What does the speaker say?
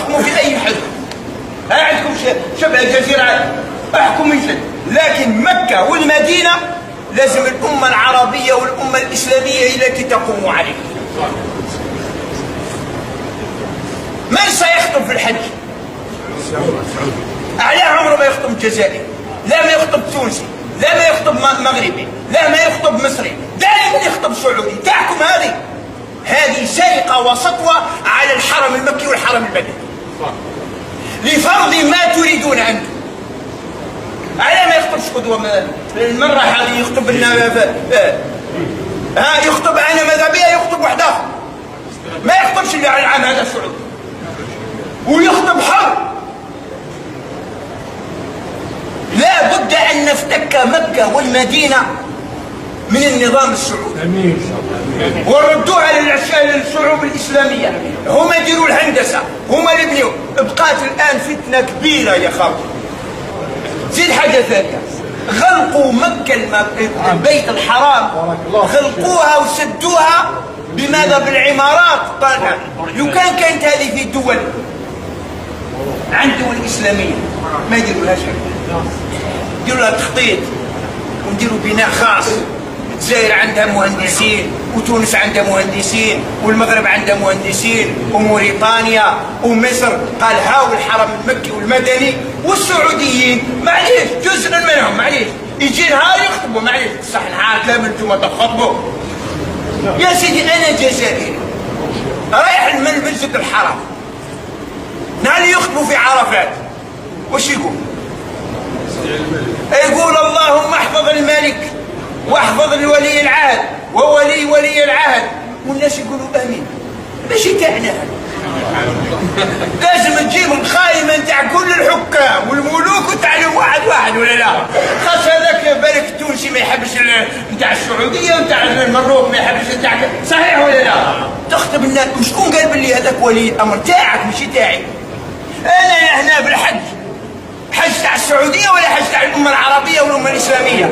احكموا في اي حد. ها عندكم شبه الجزيره احكموا مثل، لكن مكه والمدينه لازم الامه العربيه والامه الاسلاميه هي التي تقوم عليه. من سيخطب في الحج؟ عليه عمره ما يخطب الجزائري، لا ما يخطب تونسي، لا ما يخطب مغربي، لا ما يخطب مصري، دائما يخطب سعودي. تحكم هذه سرقه وسطوه على الحرم المكي والحرم المدني لفرض ما تريدون انتم. على ما يخطبش قدوه المره هذه يخطب لنا يخطب انا مذهبيه، يخطب واحد اخر ما يخطبش اللي على العام هذا السعودي ويخطب حر. لا بد ان نفتك مكه والمدينه من النظام السعودي وردوها للشعوب الاسلاميه. هما يديروا الهندسه، هما اللي يبنيوا. بقات الان فتنه كبيره يا خالد. زيد حاجه ثانيه، غلقوا مكه البيت الحرام، غلقوها وسدوها. بماذا؟ بالعمارات. لو كانت هذه في دول عند دول اسلاميه ما يديروا لها شيء، يديروا لها تخطيط ونديروا بناء خاص. الجزائر عندها مهندسين، وتونس عندها مهندسين، والمغرب عندها مهندسين، وموريتانيا ومصر. قال هاو الحرم المكي والمدني، والسعوديين معليش جزء منهم معليش يجي نهار يخطبوا معليش صح نهار كامل انتم تخطبوا. يا سيدي انا جزائري رايح المسجد الحرام، نهار يخطبوا في عرفات وش يقول؟ يقول اللهم احفظ الملك واحفظ الولي العهد وولي ولي العهد، والناس يقولوا امين. ماشي تاعنا، لازم تجيب القائمه نتاع كل الحكام والملوك وتعلم واحد واحد ولا لا؟ خاص هذاك بالك التونسي ما يحبش نتاع السعوديه، نتاع المروك ما يحبش نتاع، صحيح ولا لا؟ تخطب الناس. وشكون قال باللي هذاك ولي الامر تاعك ماشي تاعي؟ انا هنا بالحج، حج تاع السعوديه ولا حج تاع الامه العربيه والامه الاسلاميه؟